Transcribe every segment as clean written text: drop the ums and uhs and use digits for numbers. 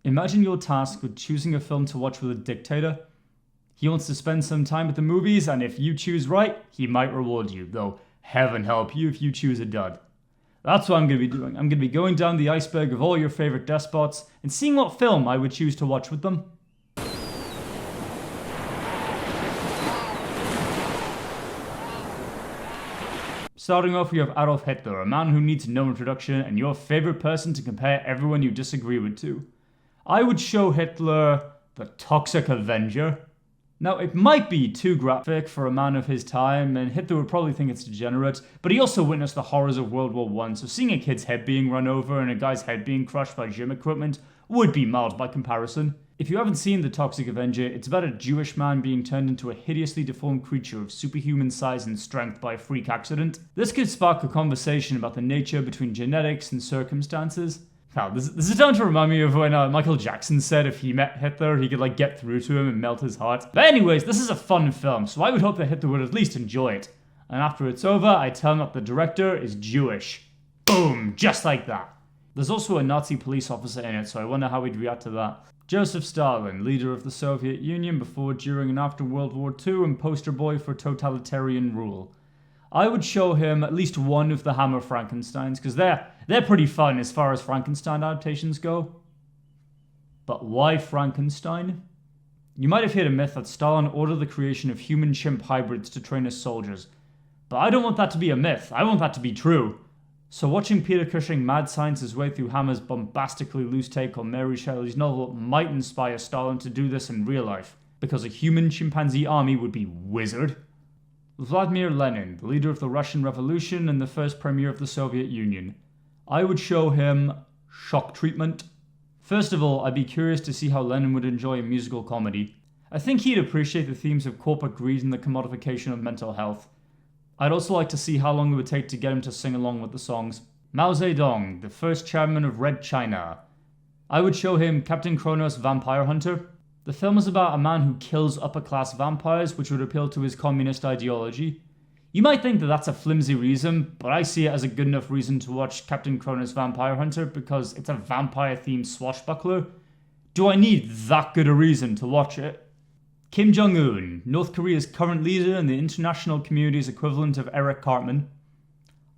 Imagine you're tasked with choosing a film to watch with a dictator. He wants to spend some time at the movies, and if you choose right, he might reward you, though heaven help you if you choose a dud. That's what I'm going to be doing. I'm going to be going down the iceberg of all your favorite despots and seeing what film I would choose to watch with them. Starting off, we have Adolf Hitler, a man who needs no introduction and your favorite person to compare everyone you disagree with to. I would show Hitler the Toxic Avenger. Now, it might be too graphic for a man of his time, and Hitler would probably think it's degenerate, but he also witnessed the horrors of World War I, so seeing a kid's head being run over and a guy's head being crushed by gym equipment would be mild by comparison. If you haven't seen The Toxic Avenger, it's about a Jewish man being turned into a hideously deformed creature of superhuman size and strength by a freak accident. This could spark a conversation about the nature between genetics and circumstances. Now, this is down to remind me of when Michael Jackson said if he met Hitler, he could get through to him and melt his heart. But anyways, this is a fun film, so I would hope that Hitler would at least enjoy it. And after it's over, I tell him that the director is Jewish. Boom, just like that. There's also a Nazi police officer in it, so I wonder how he'd react to that. Joseph Stalin, leader of the Soviet Union before, during, and after World War II, and poster boy for totalitarian rule. I would show him at least one of the Hammer Frankensteins, because they're pretty fun as far as Frankenstein adaptations go. But why Frankenstein? You might have heard a myth that Stalin ordered the creation of human-chimp hybrids to train as soldiers. But I don't want that to be a myth, I want that to be true. So watching Peter Cushing mad science his way through Hammer's bombastically loose take on Mary Shelley's novel might inspire Stalin to do this in real life, because a human chimpanzee army would be wizard. Vladimir Lenin, the leader of the Russian Revolution and the first premier of the Soviet Union. I would show him shock treatment. First of all, I'd be curious to see how Lenin would enjoy a musical comedy. I think he'd appreciate the themes of corporate greed and the commodification of mental health. I'd also like to see how long it would take to get him to sing along with the songs. Mao Zedong, the first chairman of Red China. I would show him Captain Kronos Vampire Hunter. The film is about a man who kills upper-class vampires, which would appeal to his communist ideology. You might think that that's a flimsy reason, but I see it as a good enough reason to watch Captain Kronos Vampire Hunter because it's a vampire-themed swashbuckler. Do I need that good a reason to watch it? Kim Jong-un, North Korea's current leader and the international community's equivalent of Eric Cartman.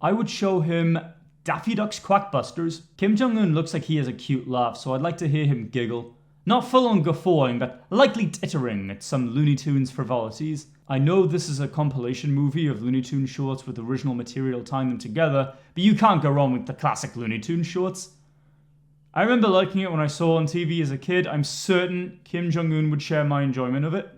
I would show him Daffy Duck's Quackbusters. Kim Jong-un looks like he has a cute laugh, so I'd like to hear him giggle. Not full-on guffawing, but lightly tittering at some Looney Tunes frivolities. I know this is a compilation movie of Looney Tunes shorts with original material tying them together, but you can't go wrong with the classic Looney Tunes shorts. I remember liking it when I saw it on TV as a kid. I'm certain Kim Jong-un would share my enjoyment of it.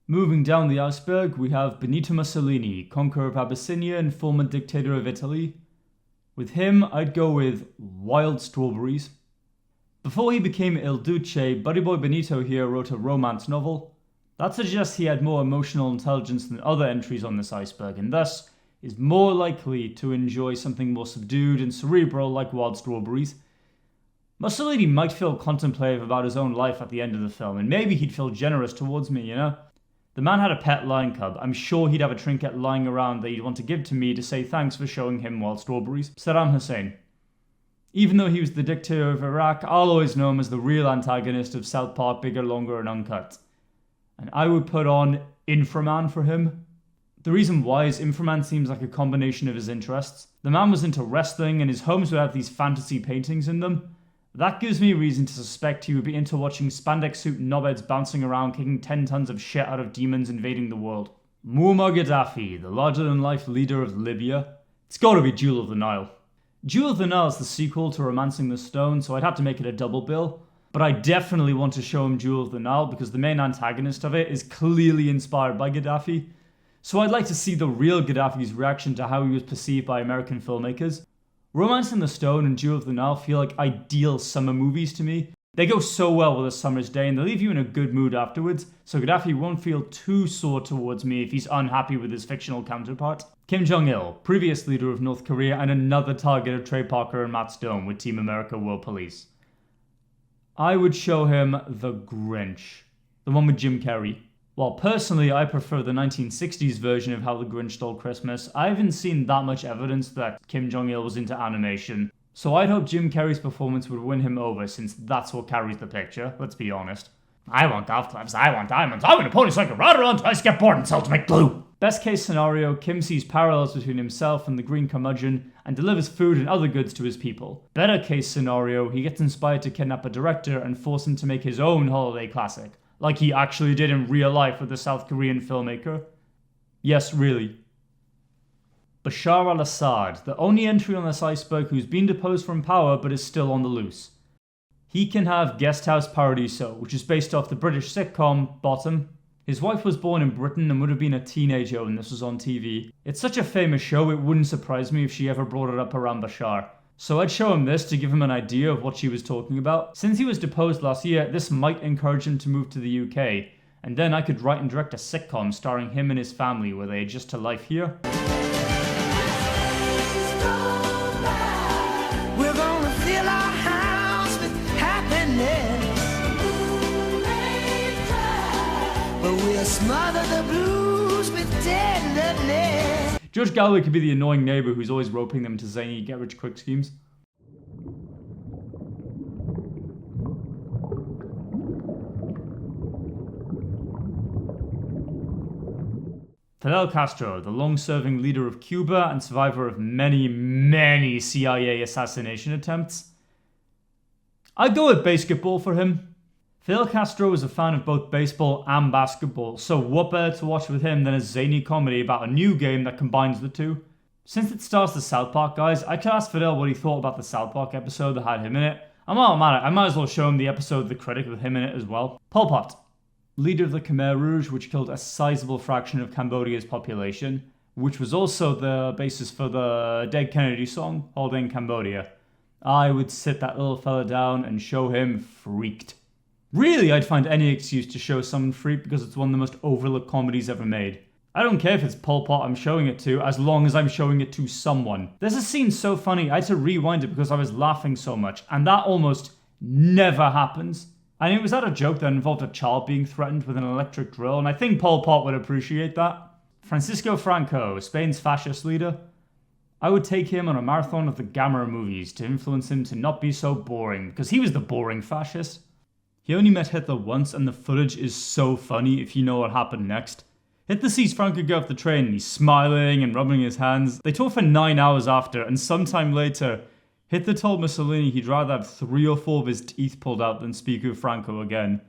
Moving down the iceberg, we have Benito Mussolini, conqueror of Abyssinia and former dictator of Italy. With him, I'd go with Wild Strawberries. Before he became Il Duce, Buddy Boy Benito here wrote a romance novel. That suggests he had more emotional intelligence than other entries on this iceberg, and thus is more likely to enjoy something more subdued and cerebral like Wild Strawberries. Mussolini might feel contemplative about his own life at the end of the film, and maybe he'd feel generous towards me, you know? The man had a pet lion cub. I'm sure he'd have a trinket lying around that he'd want to give to me to say thanks for showing him Wild Strawberries. Saddam Hussein. Even though he was the dictator of Iraq, I'll always know him as the real antagonist of South Park, Bigger, Longer, and Uncut. And I would put on Inframan for him. The reason why is Inframan seems like a combination of his interests. The man was into wrestling and his homes would have these fantasy paintings in them. That gives me reason to suspect he would be into watching spandex suit knobheads bouncing around kicking 10 tons of shit out of demons invading the world. Muammar Gaddafi, the larger-than-life leader of Libya. It's gotta be Jewel of the Nile. Jewel of the Nile is the sequel to Romancing the Stone, so I'd have to make it a double bill. But I definitely want to show him Jewel of the Nile because the main antagonist of it is clearly inspired by Gaddafi. So I'd like to see the real Gaddafi's reaction to how he was perceived by American filmmakers. Romancing the Stone and Jewel of the Nile feel like ideal summer movies to me. They go so well with a summer's day and they leave you in a good mood afterwards, so Gaddafi won't feel too sore towards me if he's unhappy with his fictional counterpart. Kim Jong-il, previous leader of North Korea and another target of Trey Parker and Matt Stone with Team America World Police. I would show him The Grinch, the one with Jim Carrey. While personally I prefer the 1960s version of How the Grinch Stole Christmas, I haven't seen that much evidence that Kim Jong-il was into animation. So I'd hope Jim Carrey's performance would win him over, since that's what carries the picture, let's be honest. I want golf clubs, I want diamonds, I want a pony so I can ride around twice, get bored and sell to make glue. Best case scenario, Kim sees parallels between himself and the Green Curmudgeon and delivers food and other goods to his people. Better case scenario, he gets inspired to kidnap a director and force him to make his own holiday classic, like he actually did in real life with the South Korean filmmaker. Yes, really. Bashar al-Assad, the only entry on this iceberg who's been deposed from power but is still on the loose. He can have Guest House Paradiso, which is based off the British sitcom Bottom. His wife was born in Britain and would have been a teenager when this was on TV. It's such a famous show, it wouldn't surprise me if she ever brought it up around Bashar. So I'd show him this to give him an idea of what she was talking about. Since he was deposed last year, this might encourage him to move to the UK, and then I could write and direct a sitcom starring him and his family where they adjust to life here. We're gonna fill our house with happiness, but we'll smother the blues with tenderness. Judge Galloway could be the annoying neighbour who's always roping them to zany get-rich-quick schemes. Fidel Castro, the long-serving leader of Cuba and survivor of many, many CIA assassination attempts. I'd go with basketball for him. Fidel Castro was a fan of both baseball and basketball, so what better to watch with him than a zany comedy about a new game that combines the two? Since it stars the South Park guys, I could ask Fidel what he thought about the South Park episode that had him in it. I'm not mad at it, I might as well show him the episode The Critic with him in it as well. Pol Pot, leader of the Khmer Rouge, which killed a sizable fraction of Cambodia's population, which was also the basis for the Dead Kennedy song, Holiday in Cambodia. I would sit that little fella down and show him freaked. Really, I'd find any excuse to show someone freaked because it's one of the most overlooked comedies ever made. I don't care if it's Pol Pot I'm showing it to, as long as I'm showing it to someone. There's a scene so funny, I had to rewind it because I was laughing so much, and that almost never happens. And it was at a joke that involved a child being threatened with an electric drill, and I think Pol Pot would appreciate that. Francisco Franco, Spain's fascist leader. I would take him on a marathon of the Gamera movies to influence him to not be so boring, because he was the boring fascist. He only met Hitler once, and the footage is so funny if you know what happened next. Hitler sees Franco go off the train, and he's smiling and rubbing his hands. They talk for 9 hours after, and sometime later, Hitler told Mussolini he'd rather have 3 or 4 of his teeth pulled out than speak with Franco again.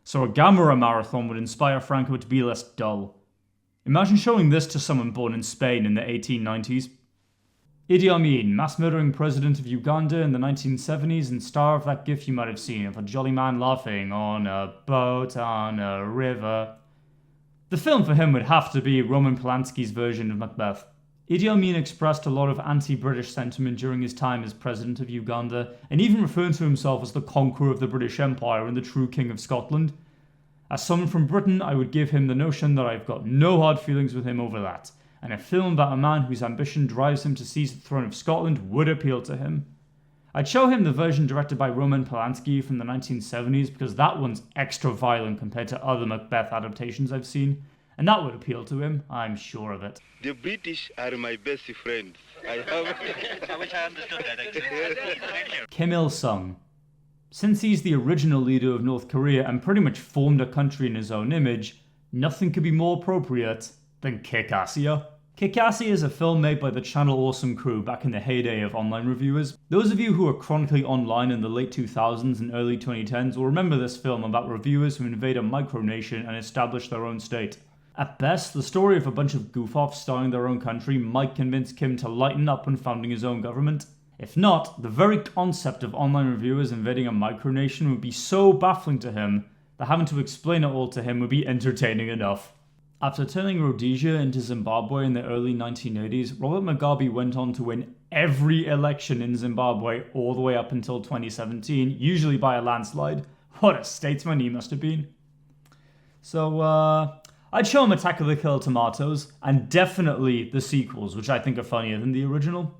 So a Gamera marathon would inspire Franco to be less dull. Imagine showing this to someone born in Spain in the 1890s. Idi Amin, mass-murdering president of Uganda in the 1970s and star of that gif you might have seen of a jolly man laughing on a boat on a river. The film for him would have to be Roman Polanski's version of Macbeth. Idi Amin expressed a lot of anti-British sentiment during his time as president of Uganda, and even referred to himself as the conqueror of the British Empire and the true king of Scotland. As someone from Britain, I would give him the notion that I've got no hard feelings with him over that, and a film about a man whose ambition drives him to seize the throne of Scotland would appeal to him. I'd show him the version directed by Roman Polanski from the 1970s because that one's extra violent compared to other Macbeth adaptations I've seen, and that would appeal to him, I'm sure of it. The British are my best friends. I wish I understood that actually. Kim Il-sung. Since he's the original leader of North Korea and pretty much formed a country in his own image, nothing could be more appropriate than Kick-Assia. Kick-Assia is a film made by the Channel Awesome crew back in the heyday of online reviewers. Those of you who are chronically online in the late 2000s and early 2010s will remember this film about reviewers who invade a micronation and establish their own state. At best, the story of a bunch of goof-offs starring their own country might convince Kim to lighten up when founding his own government. If not, the very concept of online reviewers invading a micronation would be so baffling to him that having to explain it all to him would be entertaining enough. After turning Rhodesia into Zimbabwe in the early 1980s, Robert Mugabe went on to win every election in Zimbabwe all the way up until 2017, usually by a landslide. What a statesman he must have been. So, I'd show him Attack of the Killer Tomatoes, and definitely the sequels, which I think are funnier than the original.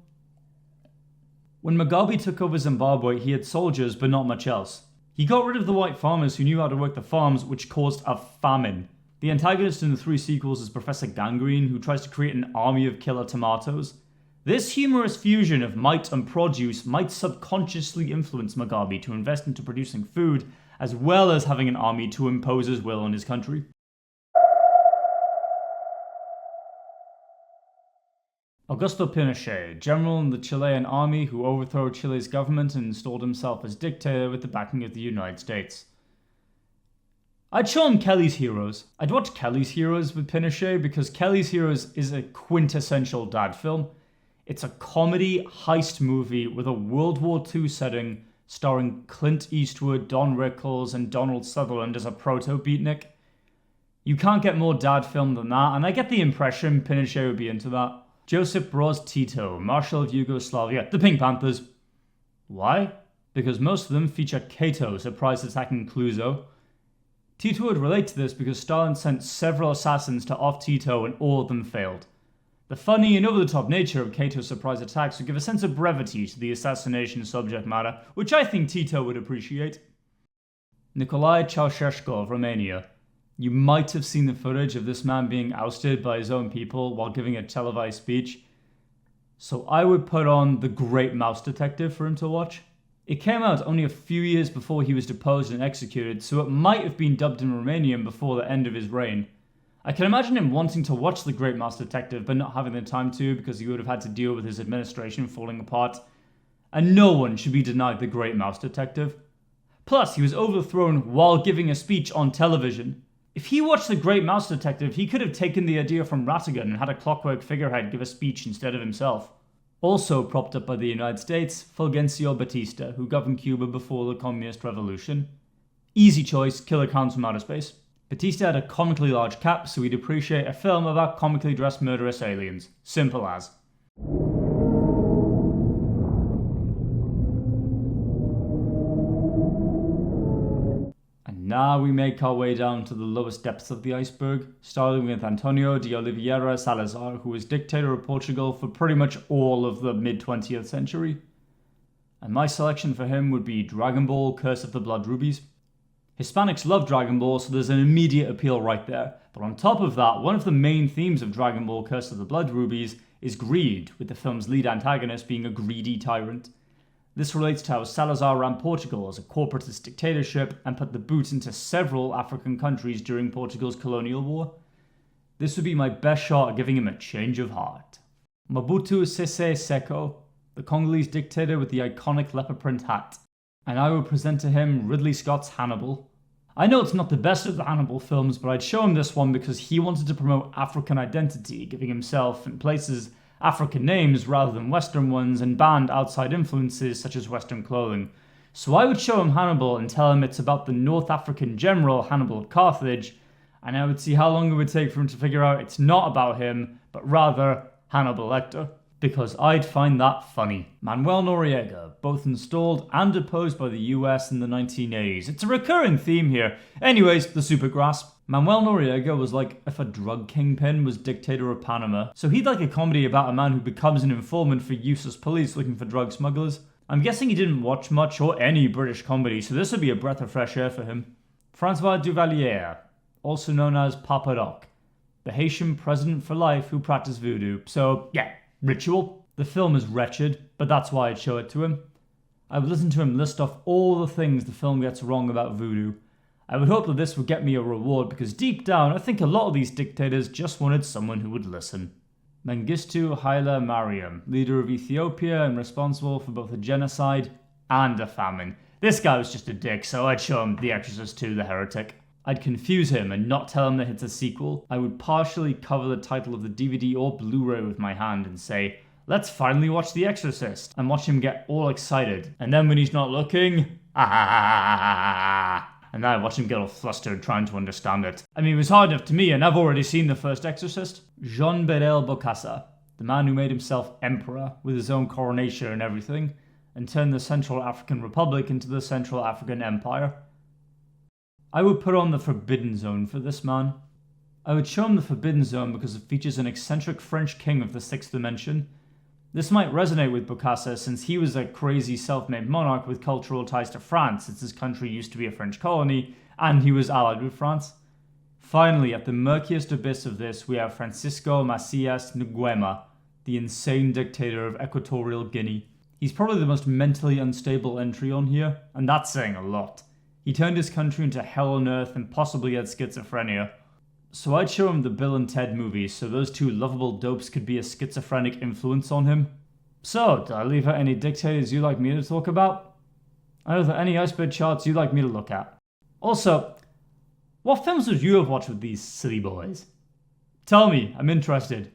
When Mugabe took over Zimbabwe, he had soldiers, but not much else. He got rid of the white farmers who knew how to work the farms, which caused a famine. The antagonist in the 3 sequels is Professor Gangrene, who tries to create an army of killer tomatoes. This humorous fusion of might and produce might subconsciously influence Mugabe to invest into producing food, as well as having an army to impose his will on his country. Augusto Pinochet, general in the Chilean army who overthrew Chile's government and installed himself as dictator with the backing of the United States. I'd show him Kelly's Heroes. I'd watch Kelly's Heroes with Pinochet because Kelly's Heroes is a quintessential dad film. It's a comedy heist movie with a World War II setting starring Clint Eastwood, Don Rickles, and Donald Sutherland as a proto-beatnik. You can't get more dad film than that, and I get the impression Pinochet would be into that. Josip Broz Tito, Marshal of Yugoslavia, the Pink Panthers. Why? Because most of them feature Cato surprise attacking Clouseau. Tito would relate to this because Stalin sent several assassins to off Tito and all of them failed. The funny and over-the-top nature of Cato's surprise attacks would give a sense of brevity to the assassination subject matter, which I think Tito would appreciate. Nicolae Ceausescu of Romania. You might have seen the footage of this man being ousted by his own people while giving a televised speech. So I would put on The Great Mouse Detective for him to watch. It came out only a few years before he was deposed and executed, so it might have been dubbed in Romanian before the end of his reign. I can imagine him wanting to watch The Great Mouse Detective but not having the time to because he would have had to deal with his administration falling apart. And no one should be denied The Great Mouse Detective. Plus, he was overthrown while giving a speech on television. If he watched The Great Mouse Detective, he could have taken the idea from Rattigan and had a clockwork figurehead give a speech instead of himself. Also propped up by the United States, Fulgencio Batista, who governed Cuba before the Communist Revolution. Easy choice, killer clowns from outer space. Batista had a comically large cap, so we'd appreciate a film about comically dressed murderous aliens. Simple as. And now we make our way down to the lowest depths of the iceberg, starting with Antonio de Oliveira Salazar, who was dictator of Portugal for pretty much all of the mid-20th century. And my selection for him would be Dragon Ball Curse of the Blood Rubies. Hispanics love Dragon Ball, so there's an immediate appeal right there. But on top of that, one of the main themes of Dragon Ball Curse of the Blood Rubies is greed, with the film's lead antagonist being a greedy tyrant. This relates to how Salazar ran Portugal as a corporatist dictatorship and put the boot into several African countries during Portugal's colonial war. This would be my best shot at giving him a change of heart. Mobutu Sese Seko, the Congolese dictator with the iconic leopard print hat. And I would present to him Ridley Scott's Hannibal. I know it's not the best of the Hannibal films, but I'd show him this one because he wanted to promote African identity, giving himself and places African names rather than Western ones, and banned outside influences such as Western clothing. So I would show him Hannibal and tell him it's about the North African general Hannibal of Carthage, and I would see how long it would take for him to figure out it's not about him, but rather Hannibal Lecter. Because I'd find that funny. Manuel Noriega, both installed and deposed by the US in the 1980s. It's a recurring theme here. Anyways, the Supergrass. Manuel Noriega was like if a drug kingpin was dictator of Panama. So he'd like a comedy about a man who becomes an informant for useless police looking for drug smugglers. I'm guessing he didn't watch much or any British comedy, so this would be a breath of fresh air for him. Francois Duvalier, also known as Papa Doc, the Haitian president for life who practiced voodoo. So yeah. Ritual. The film is wretched, but that's why I'd show it to him. I would listen to him list off all the things the film gets wrong about voodoo. I would hope that this would get me a reward because deep down I think a lot of these dictators just wanted someone who would listen. Mengistu Haile Mariam, leader of Ethiopia and responsible for both a genocide and a famine. This guy was just a dick, so I'd show him The Exorcist 2: The Heretic. I'd confuse him and not tell him that it's a sequel. I would partially cover the title of the DVD or Blu-ray with my hand and say, let's finally watch The Exorcist, and watch him get all excited. And then when he's not looking, and then I watch him get all flustered trying to understand it. I mean, it was hard enough to me, and I've already seen the first Exorcist. Jean Bedel Bokassa, the man who made himself emperor with his own coronation and everything, and turned the Central African Republic into the Central African Empire. I would put on the Forbidden Zone for this man. I would show him the Forbidden Zone because it features an eccentric French king of the 6th dimension. This might resonate with Bokassa since he was a crazy self-made monarch with cultural ties to France since his country used to be a French colony and he was allied with France. Finally, at the murkiest abyss of this, we have Francisco Macias Nguema, the insane dictator of Equatorial Guinea. He's probably the most mentally unstable entry on here, and that's saying a lot. He turned his country into hell on earth and possibly had schizophrenia. So I'd show him the Bill and Ted movies so those two lovable dopes could be a schizophrenic influence on him. So, did I leave out any dictators you'd like me to talk about? Are there any iceberg charts you'd like me to look at? Also, what films would you have watched with these silly boys? Tell me, I'm interested.